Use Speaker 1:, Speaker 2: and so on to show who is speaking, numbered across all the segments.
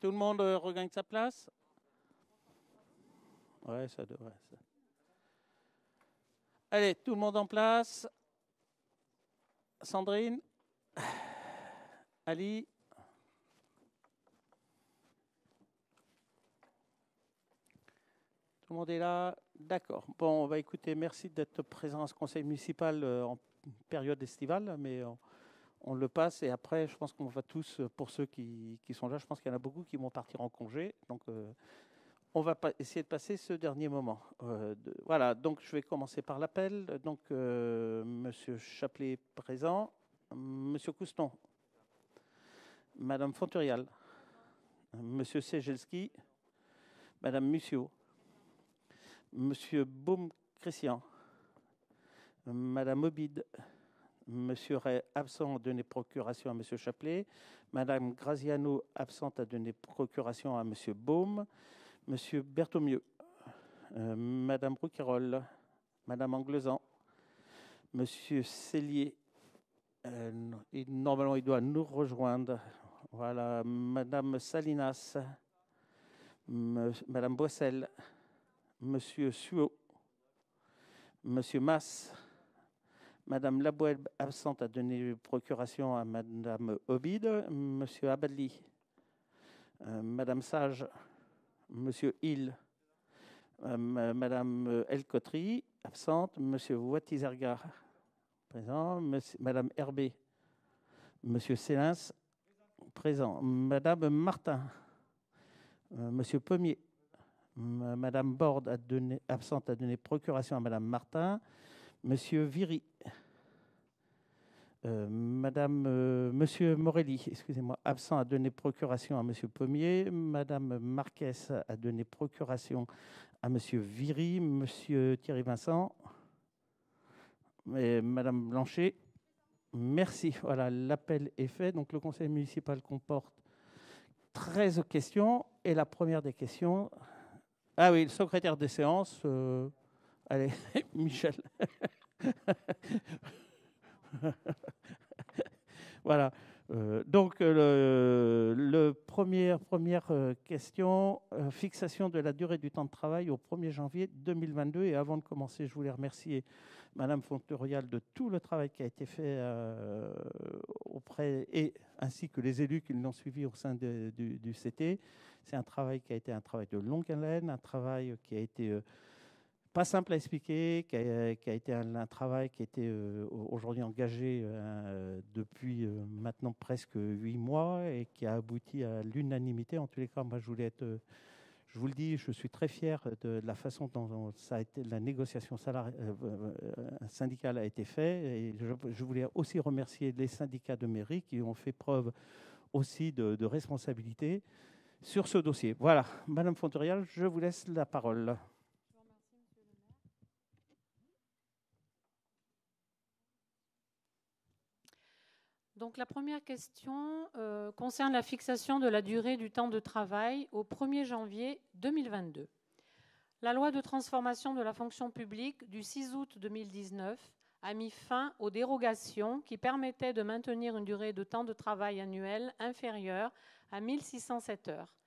Speaker 1: Tout le monde regagne sa place? Ouais, ça devrait. Allez, tout le monde en place. Sandrine? Ali? Tout le monde est là? D'accord. Bon, on va écouter. Merci d'être présent à ce conseil municipal en période estivale, mais on le passe et après, je pense qu'on va tous, pour ceux qui sont là, je pense qu'il y en a beaucoup qui vont partir en congé. Donc, on va essayer de passer ce dernier moment. Voilà, donc je vais commencer par l'appel. Donc, Monsieur Chaplet présent. Monsieur Couston. Madame Fonturial. Monsieur Segelski. Madame Mussio. Monsieur Baume-Christian. Madame Obide. Monsieur Ray, absent, a donné procuration à Monsieur Chaplet. Madame Graziano, absente, a donné procuration à Monsieur Baume. Monsieur Berthomieux. Madame Rouquayrol. Madame Anglesan. Monsieur Cellier. Normalement, il doit nous rejoindre. Voilà. Madame Salinas. Madame Boissel. Monsieur Suot. Monsieur Masse. Madame Labouelle, absente, a donné procuration à Madame Obide. Monsieur Abadli. Madame Sage. Monsieur Hill. Madame El Kotri, absente. Monsieur Ouattizerga, présent. Madame Herbé. Monsieur Célins, présent. Madame Martin. Monsieur Pommier. Madame Borde, absente, a donné procuration à Madame Martin. Monsieur Viry. Monsieur Morelli, excusez-moi, absent, a donné procuration à Monsieur Pommier. Madame Marquez a donné procuration à Monsieur Viry. Monsieur Thierry Vincent. Et Madame Blanchet. Merci. Voilà, l'appel est fait. Donc, le conseil municipal comporte 13 questions. Et la première des questions... Ah oui, le secrétaire des séances. Allez, Michel. Voilà. Donc, première question, fixation de la durée du temps de travail au 1er janvier 2022. Et avant de commencer, je voulais remercier Madame Fonturial de tout le travail qui a été fait auprès, ainsi que les élus qui l'ont suivi au sein du CT. C'est un travail qui a été un travail de longue haleine, un travail qui a été... pas simple à expliquer, qui a été un travail qui a été aujourd'hui engagé depuis maintenant presque 8 mois et qui a abouti à l'unanimité. En tous les cas, moi, je vous le dis, je suis très fier de la façon dont ça a été, la négociation syndicale a été faite. Et je voulais aussi remercier les syndicats de mairie qui ont fait preuve aussi de responsabilité sur ce dossier. Voilà, Madame Fonturial, je vous laisse la parole.
Speaker 2: Donc la première question concerne la fixation de la durée du temps de travail au 1er janvier 2022. La loi de transformation de la fonction publique du 6 août 2019 a mis fin aux dérogations qui permettaient de maintenir une durée de temps de travail annuel inférieure à 1607 heures.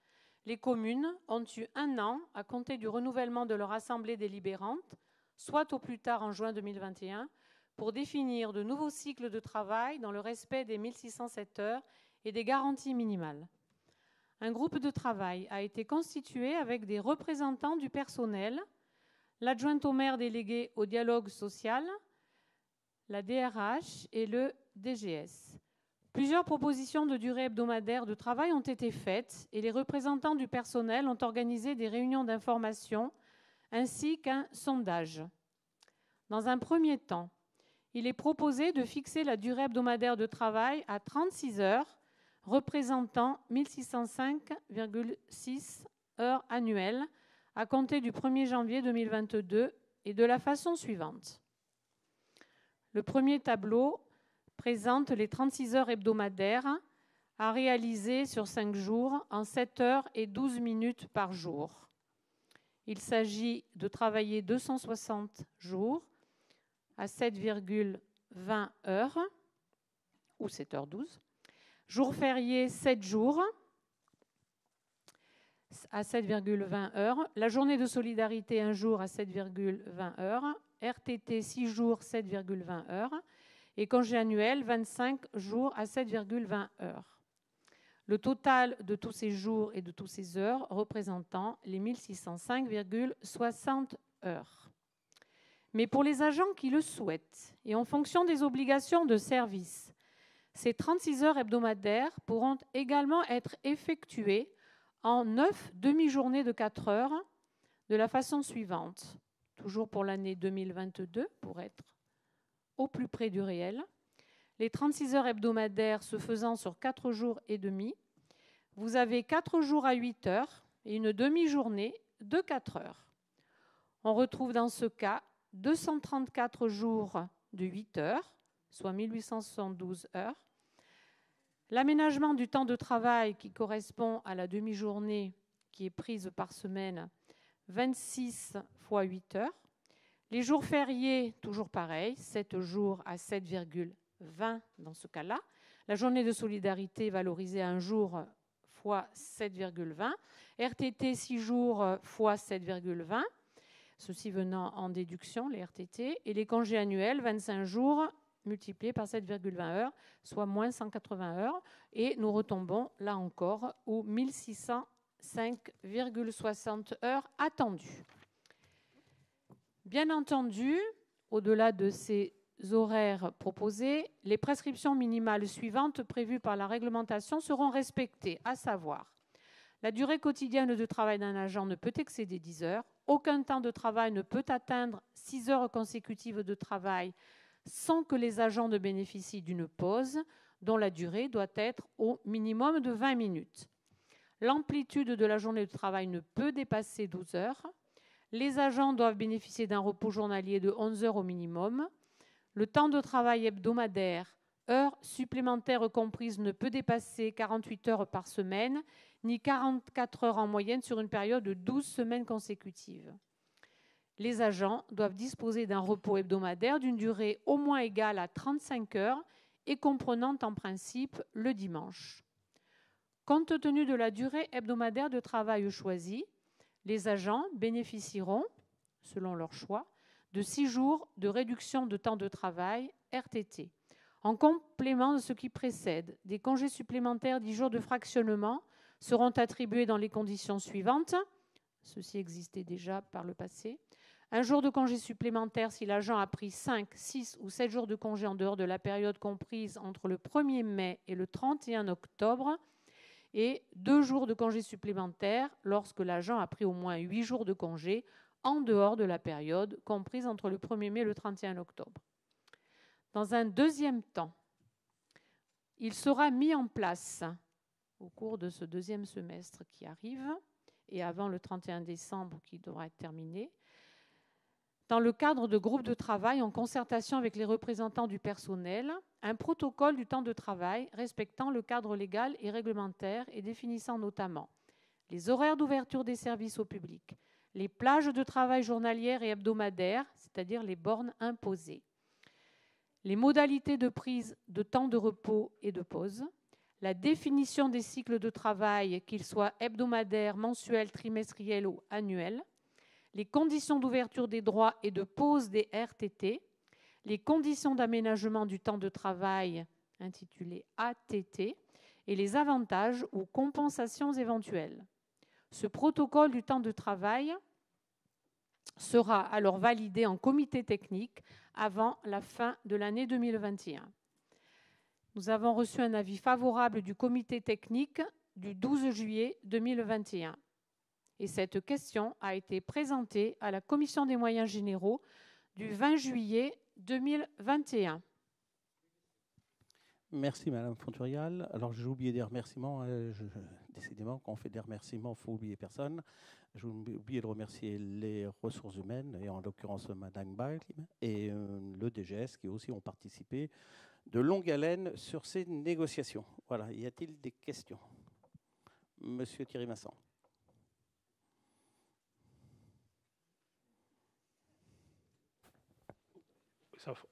Speaker 2: Les communes ont eu 1 an à compter du renouvellement de leur assemblée délibérante, soit au plus tard en juin 2021, pour définir de nouveaux cycles de travail dans le respect des 1607 heures et des garanties minimales. Un groupe de travail a été constitué avec des représentants du personnel, l'adjointe au maire délégué au dialogue social, la DRH et le DGS. Plusieurs propositions de durée hebdomadaire de travail ont été faites et les représentants du personnel ont organisé des réunions d'information ainsi qu'un sondage. Dans un premier temps, il est proposé de fixer la durée hebdomadaire de travail à 36 heures, représentant 1605,6 heures annuelles à compter du 1er janvier 2022 et de la façon suivante. Le premier tableau présente les 36 heures hebdomadaires à réaliser sur 5 jours en 7 heures et 12 minutes par jour. Il s'agit de travailler 260 jours à 7,20 heures, ou 7h12. Jour férié, 7 jours, à 7,20 heures, la journée de solidarité un jour à 7,20 heures, RTT 6 jours 7,20 heures et congé annuel 25 jours à 7,20 heures. Le total de tous ces jours et de toutes ces heures représentant les 1605,60 heures. Mais pour les agents qui le souhaitent et en fonction des obligations de service, ces 36 heures hebdomadaires pourront également être effectuées en 9 demi-journées de 4 heures de la façon suivante, toujours pour l'année 2022 pour être au plus près du réel. Les 36 heures hebdomadaires se faisant sur 4 jours et demi, vous avez 4 jours à 8 heures et une demi-journée de 4 heures. On retrouve dans ce cas 234 jours de 8 heures, soit 1872 heures. L'aménagement du temps de travail qui correspond à la demi-journée qui est prise par semaine, 26 fois 8 heures. Les jours fériés, toujours pareil, 7 jours à 7,20 dans ce cas-là. La journée de solidarité valorisée à 1 jour fois 7,20. RTT 6 jours fois 7,20. Ceci venant en déduction, les RTT. Et les congés annuels, 25 jours multipliés par 7,20 heures, soit moins 180 heures. Et nous retombons, là encore, aux 1605,60 heures attendues. Bien entendu, au-delà de ces horaires proposés, les prescriptions minimales suivantes prévues par la réglementation seront respectées, à savoir la durée quotidienne de travail d'un agent ne peut excéder 10 heures, aucun temps de travail ne peut atteindre 6 heures consécutives de travail sans que les agents ne bénéficient d'une pause dont la durée doit être au minimum de 20 minutes. L'amplitude de la journée de travail ne peut dépasser 12 heures. Les agents doivent bénéficier d'un repos journalier de 11 heures au minimum. Le temps de travail hebdomadaire, heures supplémentaires comprises, ne peut dépasser 48 heures par semaine, ni 44 heures en moyenne sur une période de 12 semaines consécutives. Les agents doivent disposer d'un repos hebdomadaire d'une durée au moins égale à 35 heures et comprenant en principe le dimanche. Compte tenu de la durée hebdomadaire de travail choisie, les agents bénéficieront, selon leur choix, de 6 jours de réduction de temps de travail RTT. En complément de ce qui précède, des congés supplémentaires 10 jours de fractionnement seront attribués dans les conditions suivantes. Ceci existait déjà par le passé. Un jour de congé supplémentaire si l'agent a pris 5, 6 ou 7 jours de congé en dehors de la période comprise entre le 1er mai et le 31 octobre et 2 jours de congé supplémentaire lorsque l'agent a pris au moins 8 jours de congé en dehors de la période comprise entre le 1er mai et le 31 octobre. Dans un deuxième temps, il sera mis en place au cours de ce deuxième semestre qui arrive et avant le 31 décembre qui devra être terminé, dans le cadre de groupes de travail en concertation avec les représentants du personnel, un protocole du temps de travail respectant le cadre légal et réglementaire et définissant notamment les horaires d'ouverture des services au public, les plages de travail journalières et hebdomadaires, c'est-à-dire les bornes imposées, les modalités de prise de temps de repos et de pause, la définition des cycles de travail, qu'ils soient hebdomadaires, mensuels, trimestriels ou annuels, les conditions d'ouverture des droits et de pause des RTT, les conditions d'aménagement du temps de travail, intitulé ATT, et les avantages ou compensations éventuelles. Ce protocole du temps de travail sera alors validé en comité technique avant la fin de l'année 2021. Nous avons reçu un avis favorable du comité technique du 12 juillet 2021. Et cette question a été présentée à la Commission des moyens généraux du 20 juillet 2021.
Speaker 1: Merci Madame Fonturial. Alors j'ai oublié des remerciements. Décidément, quand on fait des remerciements, il faut oublier personne. J'ai oublié de remercier les ressources humaines, et en l'occurrence Madame Bail et le DGS qui aussi ont participé de longue haleine sur ces négociations. Voilà, y a-t-il des questions? Monsieur Thierry Masson.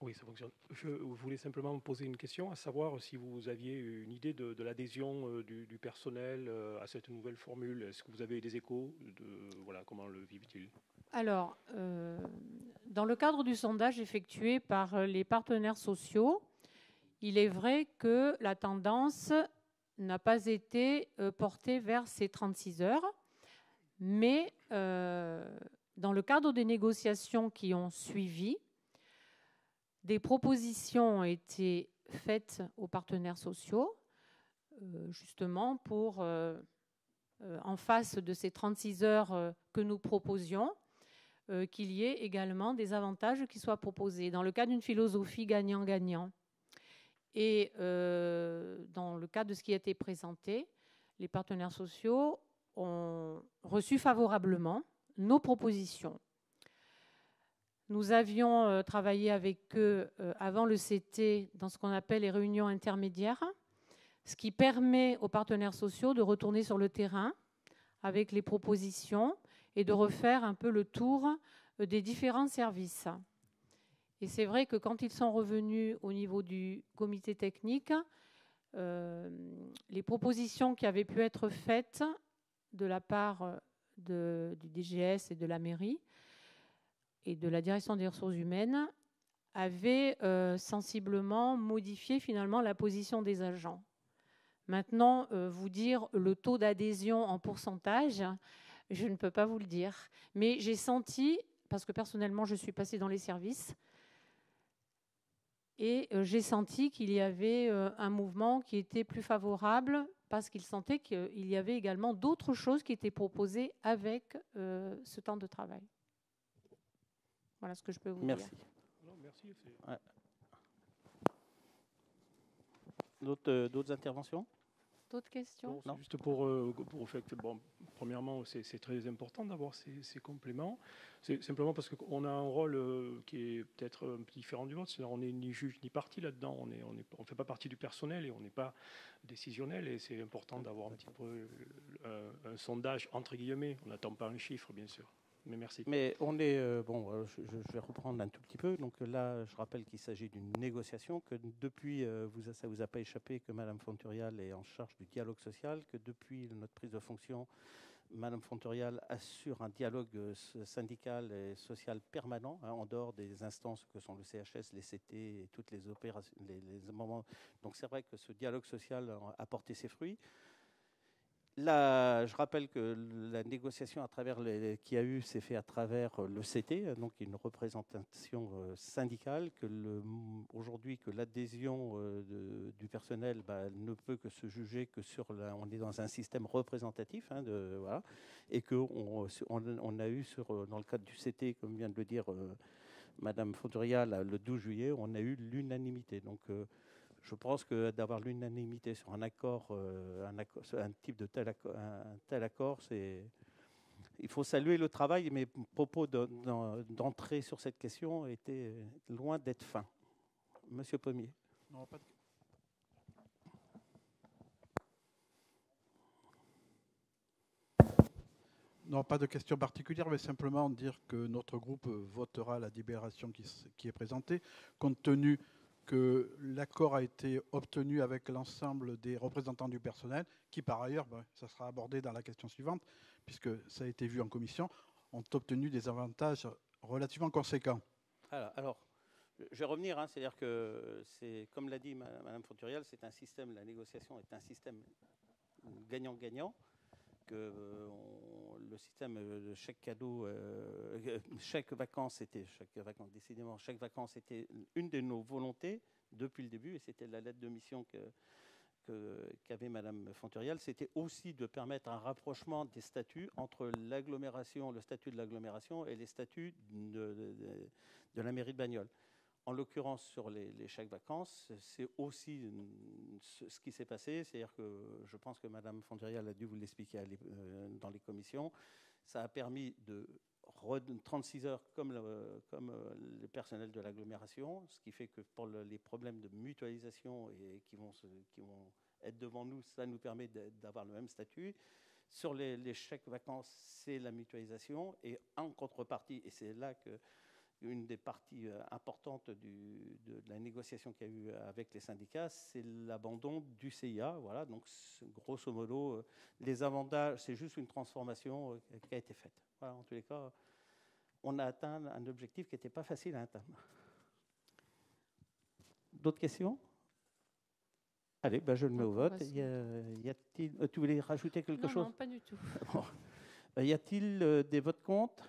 Speaker 3: Oui, ça fonctionne. Je voulais simplement me poser une question, à savoir si vous aviez une idée de l'adhésion du personnel à cette nouvelle formule. Est-ce que vous avez des échos voilà, comment le vivent-ils?
Speaker 2: Alors, dans le cadre du sondage effectué par les partenaires sociaux, il est vrai que la tendance n'a pas été portée vers ces 36 heures, mais dans le cadre des négociations qui ont suivi, des propositions ont été faites aux partenaires sociaux, justement pour, en face de ces 36 heures que nous proposions, qu'il y ait également des avantages qui soient proposés, dans le cadre d'une philosophie gagnant-gagnant. Et dans le cadre de ce qui a été présenté, les partenaires sociaux ont reçu favorablement nos propositions. Nous avions travaillé avec eux avant le CT dans ce qu'on appelle les réunions intermédiaires, ce qui permet aux partenaires sociaux de retourner sur le terrain avec les propositions et de refaire un peu le tour des différents services. Et c'est vrai que quand ils sont revenus au niveau du comité technique, les propositions qui avaient pu être faites de la part du DGS et de la mairie et de la direction des ressources humaines avaient sensiblement modifié finalement la position des agents. Maintenant, vous dire le taux d'adhésion en pourcentage, je ne peux pas vous le dire. Mais j'ai senti, parce que personnellement je suis passée dans les services, et j'ai senti qu'il y avait un mouvement qui était plus favorable parce qu'ils sentaient qu'il y avait également d'autres choses qui étaient proposées avec ce temps de travail. Voilà ce que je peux vous dire.
Speaker 3: Non, merci.
Speaker 1: Ouais. D'autres interventions?
Speaker 2: D'autres questions?
Speaker 3: Non. Juste pour faire que, bon, premièrement, c'est très important d'avoir ces compléments. C'est simplement parce qu'on a un rôle qui est peut-être un peu différent du vôtre. C'est-à-dire on n'est ni juge ni partie là-dedans. On ne fait pas partie du personnel et on n'est pas décisionnel. Et c'est important d'avoir un petit peu un sondage, entre guillemets. On n'attend pas un chiffre, bien sûr. Mais merci.
Speaker 1: Mais on est je vais reprendre un tout petit peu. Donc là, je rappelle qu'il s'agit d'une négociation, que depuis, ça vous a pas échappé que Madame Fonturial est en charge du dialogue social, que depuis notre prise de fonction, Madame Fonturial assure un dialogue syndical et social permanent, en dehors des instances que sont le CHS, les CT et toutes les opérations, les moments. Donc c'est vrai que ce dialogue social a porté ses fruits. Là, je rappelle que la négociation qu'il y a eu s'est faite à travers le CT, donc une représentation syndicale, aujourd'hui que l'adhésion du personnel ne peut que se juger que on est dans un système représentatif, voilà, et qu'on a eu dans le cadre du CT, comme vient de le dire Madame Fonturial, le 12 juillet, on a eu l'unanimité. Donc je pense que d'avoir l'unanimité sur un accord, un type de tel accord, il faut saluer le travail. Mes propos d'entrée sur cette question étaient loin d'être fins. Monsieur Pommier.
Speaker 4: Non, pas de question particulière, mais simplement dire que notre groupe votera la délibération qui est présentée, compte tenu que l'accord a été obtenu avec l'ensemble des représentants du personnel, qui par ailleurs, ça sera abordé dans la question suivante, puisque ça a été vu en commission, ont obtenu des avantages relativement conséquents.
Speaker 1: Alors je vais revenir, c'est-à-dire que c'est, comme l'a dit Madame Fonturial, c'est un système, la négociation est un système gagnant-gagnant, que le système de chèque cadeau, chèque vacances était une de nos volontés depuis le début, et c'était la lettre de mission qu'avait Madame Fonturial, c'était aussi de permettre un rapprochement des statuts entre l'agglomération, le statut de l'agglomération et les statuts de la mairie de Bagnoles. En l'occurrence, sur les chèques vacances, c'est aussi ce qui s'est passé. C'est-à-dire que je pense que Mme Fonturial a dû vous l'expliquer dans les commissions. Ça a permis de 36 heures comme le personnel de l'agglomération, ce qui fait que pour les problèmes de mutualisation qui vont être devant nous, ça nous permet d'avoir le même statut. Sur les chèques vacances, c'est la mutualisation. Et en contrepartie, et c'est là que une des parties importantes de la négociation qu'il y a eu avec les syndicats, c'est l'abandon du CIA. Voilà, donc grosso modo, les avantages, c'est juste une transformation qui a été faite. Voilà, en tous les cas, on a atteint un objectif qui n'était pas facile à atteindre. D'autres questions? Allez, ben je le mets au vote. Tu voulais rajouter quelque chose?
Speaker 2: Non, pas du tout.
Speaker 1: Bon. Y a-t-il des votes contre,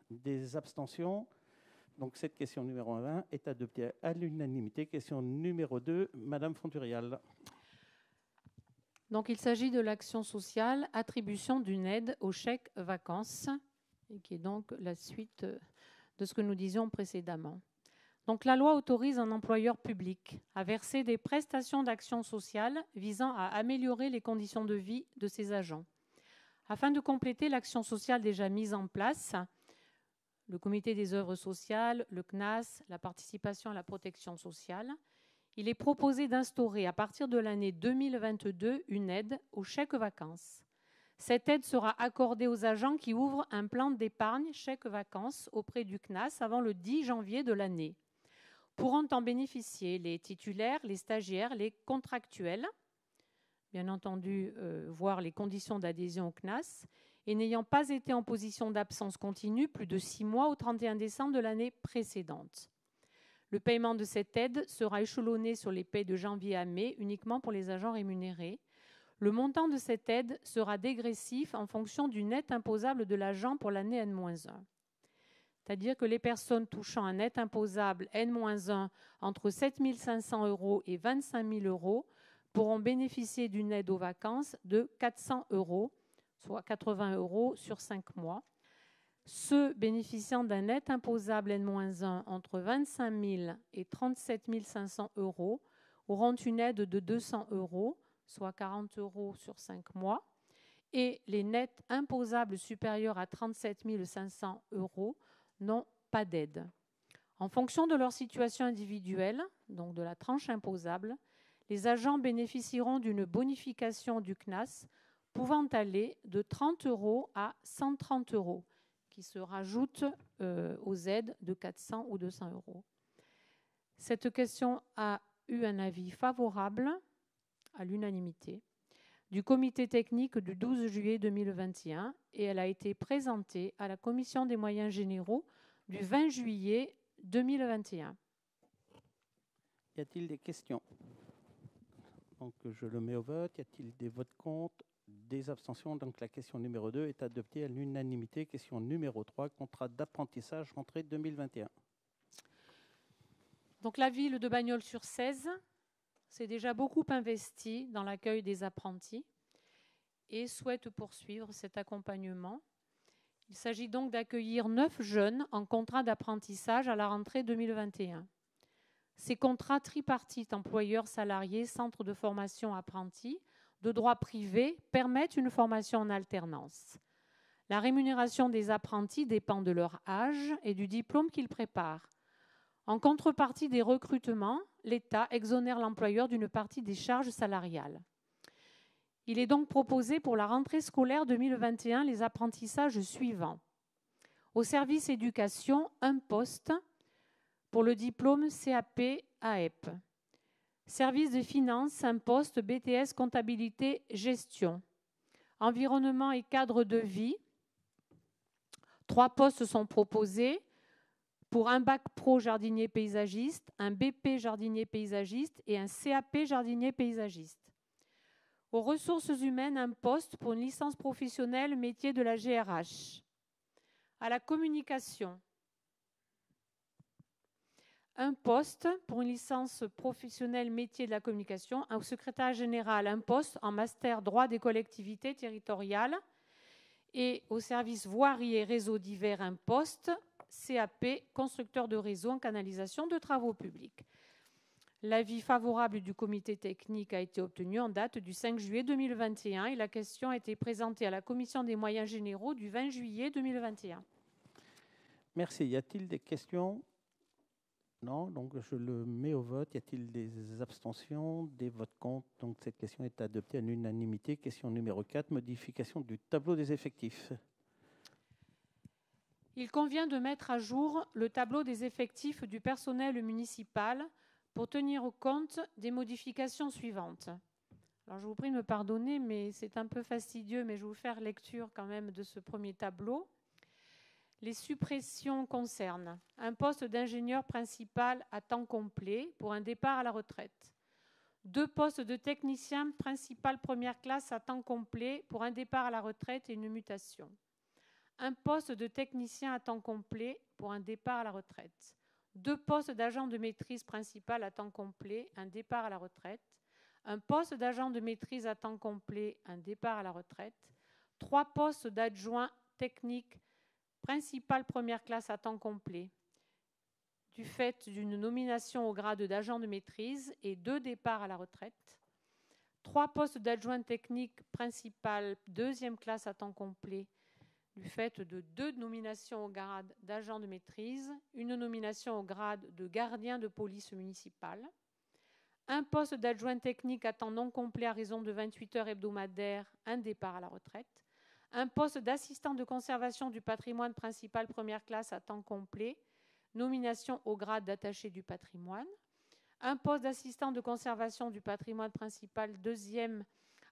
Speaker 1: des abstentions? Donc cette question numéro 1 est adoptée à l'unanimité. Question numéro 2, Madame Fonturial.
Speaker 2: Donc il s'agit de l'action sociale, attribution d'une aide au chèque vacances, et qui est donc la suite de ce que nous disions précédemment. Donc la loi autorise un employeur public à verser des prestations d'action sociale visant à améliorer les conditions de vie de ses agents. Afin de compléter l'action sociale déjà mise en place, le comité des œuvres sociales, le CNAS, la participation à la protection sociale, il est proposé d'instaurer à partir de l'année 2022 une aide au chèque vacances. Cette aide sera accordée aux agents qui ouvrent un plan d'épargne chèque vacances auprès du CNAS avant le 10 janvier de l'année. Pourront en bénéficier les titulaires, les stagiaires, les contractuels, bien entendu, voir les conditions d'adhésion au CNAS, et n'ayant pas été en position d'absence continue plus de 6 mois au 31 décembre de l'année précédente. Le paiement de cette aide sera échelonné sur les paies de janvier à mai uniquement pour les agents rémunérés. Le montant de cette aide sera dégressif en fonction du net imposable de l'agent pour l'année N-1. C'est-à-dire que les personnes touchant un net imposable N-1 entre 7 500 € et 25 000 € pourront bénéficier d'une aide aux vacances de 400 €, soit 80 € sur 5 mois. Ceux bénéficiant d'un net imposable N-1 entre 25 000 et 37 500 € auront une aide de 200 €, soit 40 € sur 5 mois. Et les nets imposables supérieurs à 37 500 € n'ont pas d'aide. En fonction de leur situation individuelle, donc de la tranche imposable, les agents bénéficieront d'une bonification du CNAS pouvant aller de 30 € à 130 € qui se rajoutent aux aides de 400 ou 200 €. Cette question a eu un avis favorable à l'unanimité du comité technique du 12 juillet 2021 et elle a été présentée à la commission des moyens généraux du 20 juillet 2021.
Speaker 1: Y a-t-il des questions? Donc je le mets au vote. Y a-t-il des votes contre, des abstentions? Donc la question numéro 2 est adoptée à l'unanimité. Question numéro 3, contrat d'apprentissage rentrée 2021.
Speaker 2: Donc la ville de Bagnols-sur-Cèze s'est déjà beaucoup investie dans l'accueil des apprentis et souhaite poursuivre cet accompagnement. Il s'agit donc d'accueillir 9 jeunes en contrat d'apprentissage à la rentrée 2021. Ces contrats tripartites employeurs-salariés, centres de formation apprentis, de droit privé, permettent une formation en alternance. La rémunération des apprentis dépend de leur âge et du diplôme qu'ils préparent. En contrepartie des recrutements, l'État exonère l'employeur d'une partie des charges salariales. Il est donc proposé pour la rentrée scolaire 2021 les apprentissages suivants. Au service éducation, un poste pour le diplôme CAP-AEP. Service de finances, un poste BTS comptabilité gestion. Environnement et cadre de vie, 3 postes sont proposés pour un bac pro jardinier paysagiste, un BP jardinier paysagiste et un CAP jardinier paysagiste. Aux ressources humaines, un poste pour une licence professionnelle métier de la GRH. À la communication, un poste pour une licence professionnelle métier de la communication. Au secrétaire général, un poste en master droit des collectivités territoriales. Et au service voirie et réseaux divers, un poste CAP, constructeur de réseaux en canalisation de travaux publics. L'avis favorable du comité technique a été obtenu en date du 5 juillet 2021 et la question a été présentée à la commission des moyens généraux du 20 juillet 2021.
Speaker 1: Merci. Y a-t-il des questions? Non, donc je le mets au vote. Y a-t-il des abstentions, des votes contre? Donc cette question est adoptée à l'unanimité. Question numéro 4, modification du tableau des effectifs.
Speaker 2: Il convient de mettre à jour le tableau des effectifs du personnel municipal pour tenir compte des modifications suivantes. Alors, je vous prie de me pardonner, mais c'est un peu fastidieux, mais je vais vous faire lecture quand même de ce premier tableau. Les suppressions concernent un poste d'ingénieur principal à temps complet pour un départ à la retraite, 2 postes de technicien principal première classe à temps complet pour un départ à la retraite et une mutation, un poste de technicien à temps complet pour un départ à la retraite, 2 postes d'agent de maîtrise principal à temps complet, un départ à la retraite, un poste d'agent de maîtrise à temps complet, un départ à la retraite, 3 postes d'adjoint technique principal première classe à temps complet, du fait d'une nomination au grade d'agent de maîtrise et 2 départs à la retraite, 3 postes d'adjoint technique principal deuxième classe à temps complet, du fait de 2 nominations au grade d'agent de maîtrise, une nomination au grade de gardien de police municipale, un poste d'adjoint technique à temps non complet à raison de 28 heures hebdomadaires, un départ à la retraite, un poste d'assistant de conservation du patrimoine principal première classe à temps complet, nomination au grade d'attaché du patrimoine, un poste d'assistant de conservation du patrimoine principal deuxième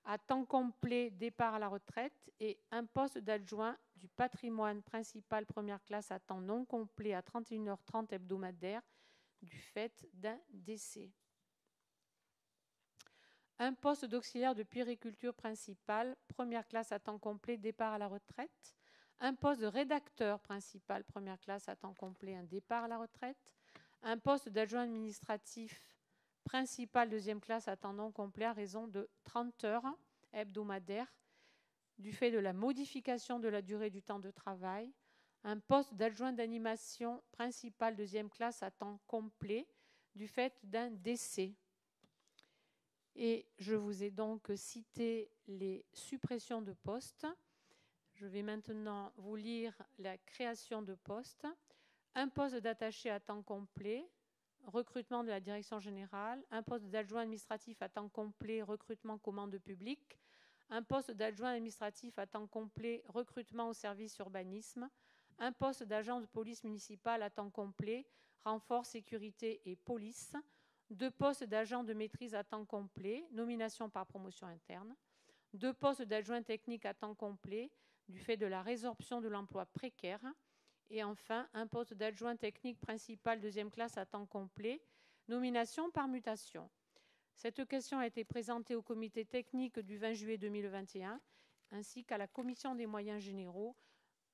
Speaker 2: à temps complet, départ à la retraite, et un poste d'adjoint du patrimoine principal première classe à temps non complet à 31h30 hebdomadaire du fait d'un décès. Un poste d'auxiliaire de puériculture principal, première classe à temps complet, départ à la retraite. Un poste de rédacteur principal, première classe à temps complet, un départ à la retraite. Un poste d'adjoint administratif principal, deuxième classe à temps non complet, à raison de 30 heures hebdomadaires, du fait de la modification de la durée du temps de travail. Un poste d'adjoint d'animation principal, deuxième classe à temps complet, du fait d'un décès. Et je vous ai donc cité les suppressions de postes. Je vais maintenant vous lire la création de postes. Un poste d'attaché à temps complet, recrutement de la direction générale. Un poste d'adjoint administratif à temps complet, recrutement commande publique. Un poste d'adjoint administratif à temps complet, recrutement au service urbanisme. Un poste d'agent de police municipale à temps complet, renfort sécurité et police. 2 postes d'agent de maîtrise à temps complet, nomination par promotion interne, 2 postes d'adjoint technique à temps complet du fait de la résorption de l'emploi précaire, et enfin un poste d'adjoint technique principal deuxième classe à temps complet, nomination par mutation. Cette question a été présentée au comité technique du 20 juillet 2021 ainsi qu'à la commission des moyens généraux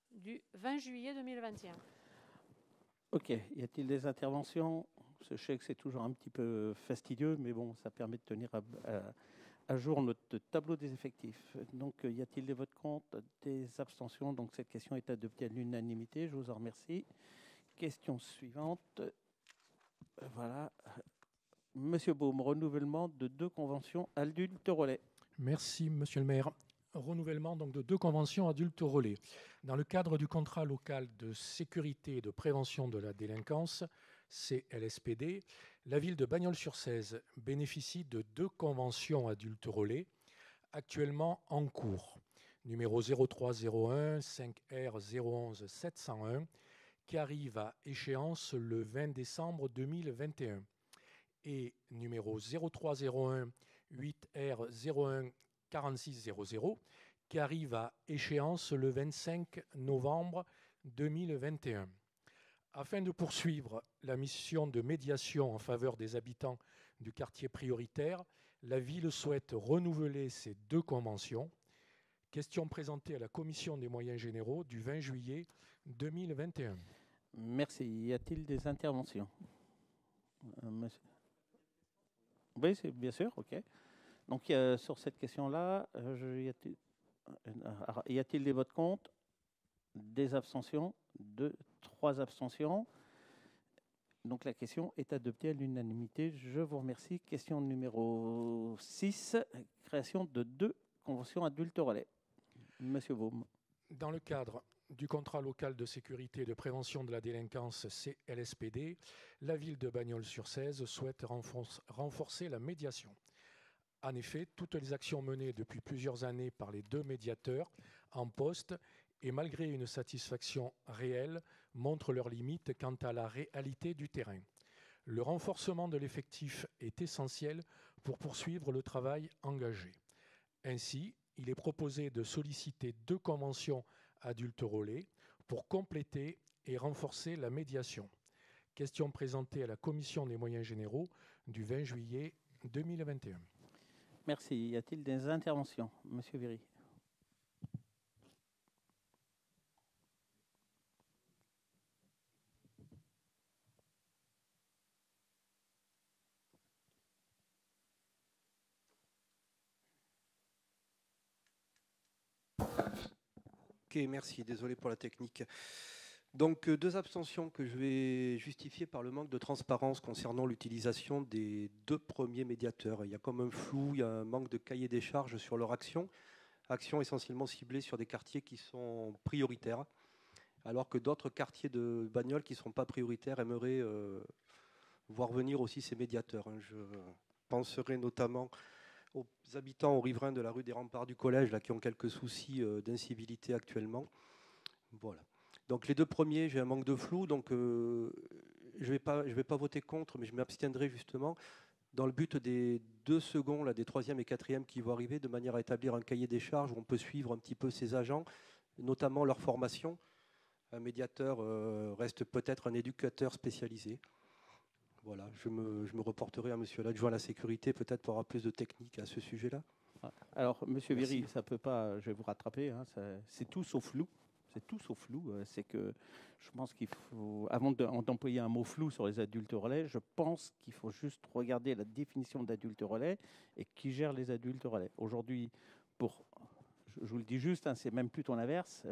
Speaker 2: du 20 juillet 2021.
Speaker 1: Ok, y a-t-il des interventions ? Je sais que c'est toujours un petit peu fastidieux, mais bon, ça permet de tenir à jour notre tableau des effectifs. Donc, y a-t-il des votes contre, des abstentions ? Donc, cette question est adoptée à l'unanimité. Je vous en remercie. Question suivante. Voilà. Monsieur Baume, renouvellement de 2 conventions adultes relais.
Speaker 5: Merci, monsieur le maire. Renouvellement donc de 2 conventions adultes relais. Dans le cadre du contrat local de sécurité et de prévention de la délinquance, CLSPD, la ville de Bagnols-sur-Cèze bénéficie de 2 conventions adultes relais actuellement en cours. Numéro 0301 5R 011 701 qui arrive à échéance le 20 décembre 2021 et numéro 0301 8R 01 4600 qui arrive à échéance le 25 novembre 2021. Afin de poursuivre la mission de médiation en faveur des habitants du quartier prioritaire, la ville souhaite renouveler ces 2 conventions. Question présentée à la commission des moyens généraux du 20 juillet 2021.
Speaker 1: Merci. Y a-t-il des interventions ? Oui, c'est bien sûr, ok. Donc, sur cette question-là, y a-t-il des votes contre, des abstentions, 3 abstentions. Donc, la question est adoptée à l'unanimité. Je vous remercie. Question numéro 6, création de 2 conventions adultes relais. Monsieur Baume.
Speaker 5: Dans le cadre du contrat local de sécurité et de prévention de la délinquance CLSPD, la ville de Bagnols-sur-Cèze souhaite renforcer la médiation. En effet, toutes les actions menées depuis plusieurs années par les 2 médiateurs en poste et malgré une satisfaction réelle, montrent leurs limites quant à la réalité du terrain. Le renforcement de l'effectif est essentiel pour poursuivre le travail engagé. Ainsi, il est proposé de solliciter 2 conventions adultes relais pour compléter et renforcer la médiation. Question présentée à la Commission des moyens généraux du 20 juillet 2021.
Speaker 1: Merci. Y a-t-il des interventions? Monsieur Viry.
Speaker 6: Ok, merci, désolé pour la technique. Donc 2 abstentions que je vais justifier par le manque de transparence concernant l'utilisation des 2 premiers médiateurs. Il y a comme un flou, il y a un manque de cahier des charges sur leur action essentiellement ciblée sur des quartiers qui sont prioritaires, alors que d'autres quartiers de Bagnols qui ne sont pas prioritaires aimeraient voir venir aussi ces médiateurs. Je penserai notamment aux habitants, aux riverains de la rue des Remparts du Collège, là, qui ont quelques soucis d'incivilité actuellement. Voilà. Donc les 2 premiers, j'ai un manque de flou, donc je vais pas voter contre, mais je m'abstiendrai justement dans le but des 2 seconds, là, des 3e et 4e qui vont arriver, de manière à établir un cahier des charges où on peut suivre un petit peu ces agents, notamment leur formation. Un médiateur reste peut-être un éducateur spécialisé. Voilà, je me reporterai à monsieur l'adjoint à la sécurité, peut-être pour avoir plus de technique à ce sujet-là.
Speaker 1: Alors, monsieur
Speaker 6: Merci.
Speaker 1: Viry, ça peut pas, je vais vous rattraper, hein, c'est tout sauf flou. C'est tout sauf flou. C'est que je pense qu'il faut, avant d'employer un mot flou sur les adultes relais, je pense qu'il faut juste regarder la définition d'adultes relais et qui gère les adultes relais. Aujourd'hui, je vous le dis juste, hein, c'est même plutôt l'inverse.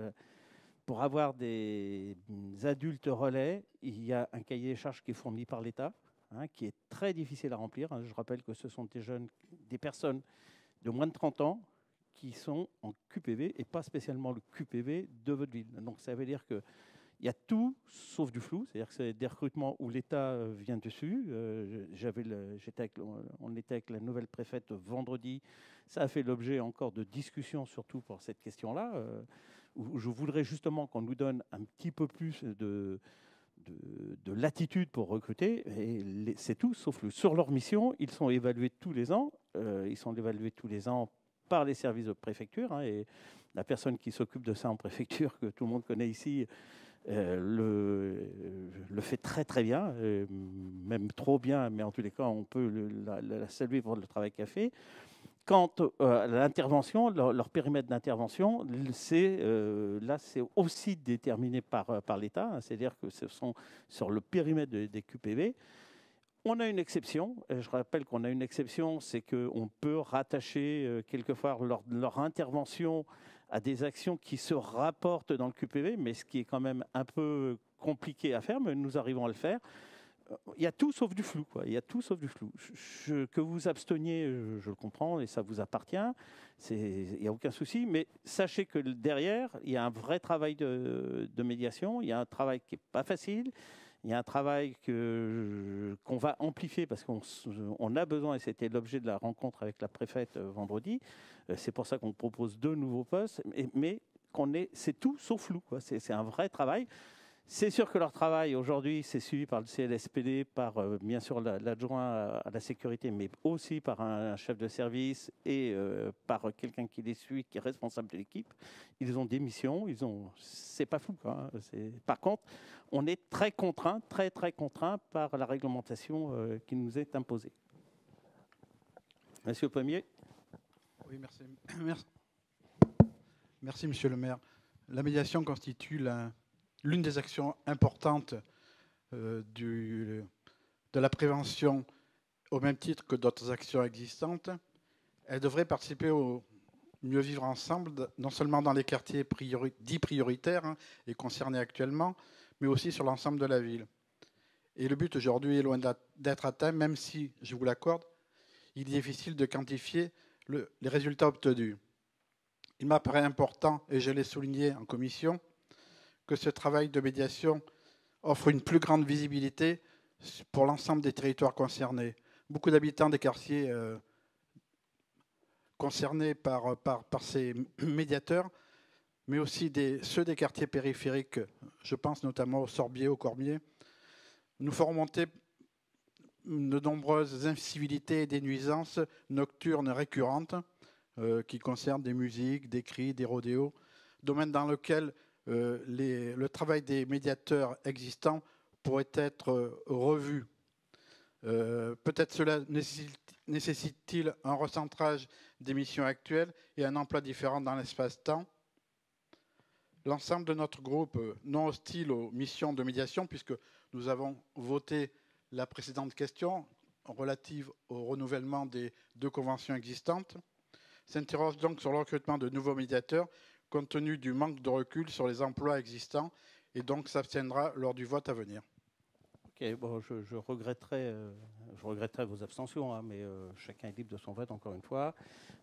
Speaker 1: Pour avoir des adultes relais, il y a un cahier des charges qui est fourni par l'État, hein, qui est très difficile à remplir. Hein. Je rappelle que ce sont des personnes de moins de 30 ans qui sont en QPV et pas spécialement le QPV de votre ville. Donc ça veut dire qu'il y a tout sauf du flou, c'est-à-dire que c'est des recrutements où l'État vient dessus. On était avec la nouvelle préfète vendredi, ça a fait l'objet encore de discussions, surtout pour cette question-là, où je voudrais justement qu'on nous donne un petit peu plus de latitude pour recruter, et c'est tout sauf flou. Sur leur mission, ils sont évalués tous les ans, par les services de préfecture, hein, et la personne qui s'occupe de ça en préfecture, que tout le monde connaît ici, le fait très très bien, même trop bien, mais en tous les cas, on peut la saluer pour le travail qu'elle fait. Quant à l'intervention, leur périmètre d'intervention, c'est aussi déterminé par l'État, hein, c'est-à-dire que ce sont sur le périmètre des QPV. On a une exception, je rappelle qu'on a une exception, c'est qu'on peut rattacher quelquefois leur intervention à des actions qui se rapportent dans le QPV, mais ce qui est quand même un peu compliqué à faire, mais nous arrivons à le faire. Il y a tout sauf du flou, quoi. Il y a tout sauf du flou. Que vous absteniez, je le comprends, et ça vous appartient, il n'y a aucun souci, mais sachez que derrière, il y a un vrai travail de médiation, il y a un travail qui n'est pas facile. Il y a un travail qu'on va amplifier parce qu'on a besoin, et c'était l'objet de la rencontre avec la préfète vendredi. C'est pour ça qu'on propose 2 nouveaux postes, mais c'est tout sauf flou, quoi. C'est un vrai travail. C'est sûr que leur travail aujourd'hui, c'est suivi par le CLSPD, par bien sûr l'adjoint à la sécurité, mais aussi par un chef de service et par quelqu'un qui les suit, qui est responsable de l'équipe. Ils ont des missions, c'est pas flou, quoi, hein. Par contre, on est très contraint, très contraint par la réglementation qui nous est imposée. Monsieur Pommier.
Speaker 4: Oui, merci. Merci, monsieur le maire. La médiation constitue l'une des actions importantes de la prévention au même titre que d'autres actions existantes. Elle devrait participer au mieux vivre ensemble, non seulement dans les quartiers dits prioritaires, hein, et concernés actuellement, mais aussi sur l'ensemble de la ville. Et le but aujourd'hui est loin d'être atteint, même si, je vous l'accorde, il est difficile de quantifier les résultats obtenus. Il m'apparaît important, et je l'ai souligné en commission, que ce travail de médiation offre une plus grande visibilité pour l'ensemble des territoires concernés. Beaucoup d'habitants des quartiers concernés par ces médiateurs mais aussi ceux des quartiers périphériques, je pense notamment au Sorbier, au Cormier, nous ferons remonter de nombreuses incivilités et des nuisances nocturnes récurrentes qui concernent des musiques, des cris, des rodéos, domaine dans lequel le travail des médiateurs existants pourrait être revu. Peut-être cela nécessite-t-il un recentrage des missions actuelles et un emploi différent dans l'espace-temps. L'ensemble de notre groupe, non hostile aux missions de médiation, puisque nous avons voté la précédente question relative au renouvellement des 2 conventions existantes, s'interroge donc sur le recrutement de nouveaux médiateurs compte tenu du manque de recul sur les emplois existants et donc s'abstiendra lors du vote à venir.
Speaker 1: Ok, bon, je regretterai vos abstentions, hein, mais chacun est libre de son vote, encore une fois.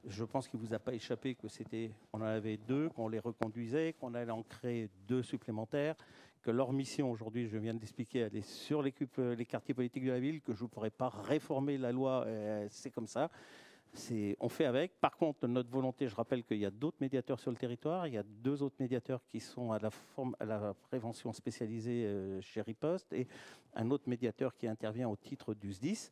Speaker 1: Je pense qu'il ne vous a pas échappé on en avait 2, qu'on les reconduisait, qu'on allait en créer 2 supplémentaires, que leur mission aujourd'hui, je viens de l'expliquer, elle est sur les quartiers politiques de la ville, que je ne pourrais pas réformer la loi, c'est comme ça. On fait avec. Par contre, notre volonté, je rappelle qu'il y a d'autres médiateurs sur le territoire. Il y a 2 autres médiateurs qui sont à la prévention spécialisée chez Riposte et un autre médiateur qui intervient au titre du SDIS,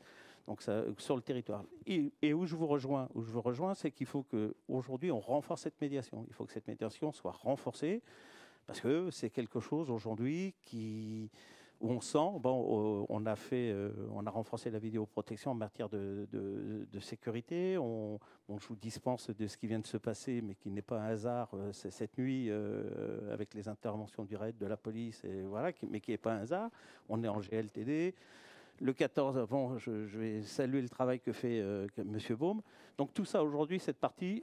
Speaker 1: donc ça, sur le territoire. Et où je vous rejoins, c'est qu'il faut qu'aujourd'hui, on renforce cette médiation. Il faut que cette médiation soit renforcée parce que c'est quelque chose aujourd'hui où on sent, on a renforcé la vidéoprotection en matière de sécurité. On vous dispense de ce qui vient de se passer, mais qui n'est pas un hasard, c'est cette nuit avec les interventions du RAID, de la police, et voilà, mais qui n'est pas un hasard. On est en GLTD. Le 14, je vais saluer le travail que fait M. Baume. Donc tout ça aujourd'hui, cette partie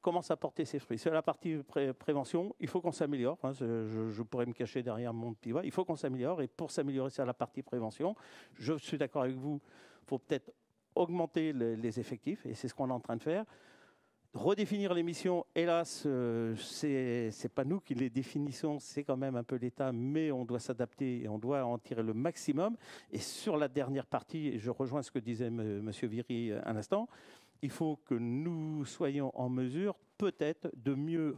Speaker 1: commence à porter ses fruits. C'est la partie prévention, il faut qu'on s'améliore. Hein, je pourrais me cacher derrière mon petit doigt. Il faut qu'on s'améliore. Et pour s'améliorer, c'est la partie prévention. Je suis d'accord avec vous, il faut peut-être augmenter les effectifs, et c'est ce qu'on est en train de faire. Redéfinir les missions, hélas, c'est pas nous qui les définissons, c'est quand même un peu l'État, mais on doit s'adapter et on doit en tirer le maximum. Et sur la dernière partie, et je rejoins ce que disait M. Viry à l'instant, il faut que nous soyons en mesure, peut-être, de mieux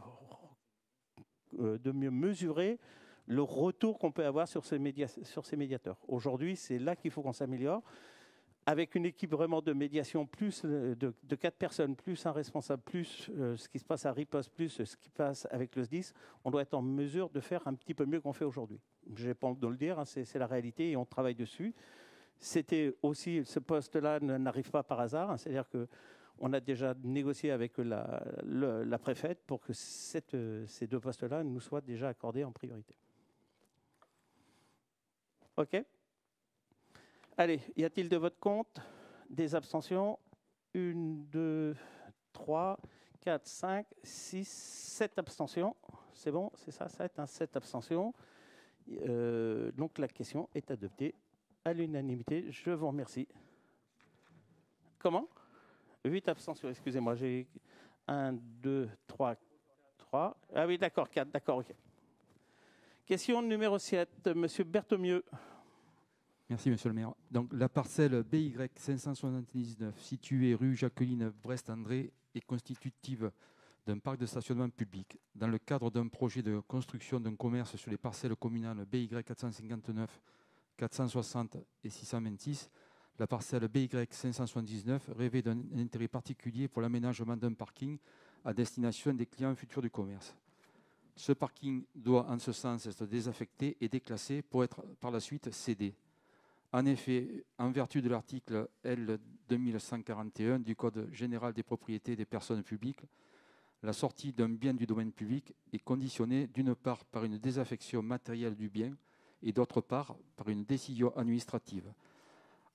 Speaker 1: mesurer le retour qu'on peut avoir sur ces médiateurs. Aujourd'hui, c'est là qu'il faut qu'on s'améliore. Avec une équipe vraiment de médiation, plus de 4 personnes, plus un responsable, plus ce qui se passe à Riposte, plus ce qui passe avec le SDIS, on doit être en mesure de faire un petit peu mieux qu'on fait aujourd'hui. Je n'ai pas honte de le dire, hein, c'est la réalité et on travaille dessus. C'était aussi, ce poste-là n'arrive pas par hasard, hein, c'est-à-dire qu'on a déjà négocié avec la préfète pour que ces 2 postes-là nous soient déjà accordés en priorité. OK ? Allez, y a-t-il de votre compte des abstentions? 1, 2, 3, 4, 5, 6, 7 abstentions. C'est bon, c'est ça, 7 abstentions. Donc la question est adoptée à l'unanimité. Je vous remercie. Comment? 8 abstentions, excusez-moi. J'ai 1, 2, 3, 3. Ah oui, d'accord, 4, d'accord, ok. Question numéro 7, Monsieur Berthommieux.
Speaker 7: Merci, Monsieur le maire. Donc, la parcelle BY 579, située rue Jacqueline-Brest-André, est constitutive d'un parc de stationnement public. Dans le cadre d'un projet de construction d'un commerce sur les parcelles communales BY 459, 460 et 626, la parcelle BY 579 revêt d'un intérêt particulier pour l'aménagement d'un parking à destination des clients futurs du commerce. Ce parking doit, en ce sens, être désaffecté et déclassé pour être par la suite cédé. En effet, en vertu de l'article L. 2141 du Code général des propriétés des personnes publiques, la sortie d'un bien du domaine public est conditionnée d'une part par une désaffection matérielle du bien et d'autre part par une décision administrative.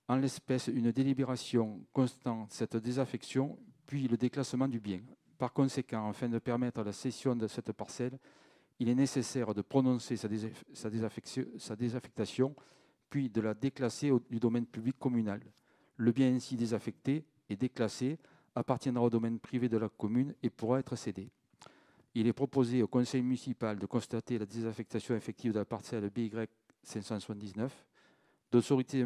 Speaker 7: En l'espèce, une délibération constant cette désaffection, puis le déclassement du bien. Par conséquent, afin de permettre la cession de cette parcelle, il est nécessaire de prononcer sa désaffectation, puis de la déclasser du domaine public communal. Le bien ainsi désaffecté et déclassé appartiendra au domaine privé de la commune et pourra être cédé. Il est proposé au conseil municipal de constater la désaffectation effective de la parcelle BY 579, d'autoriser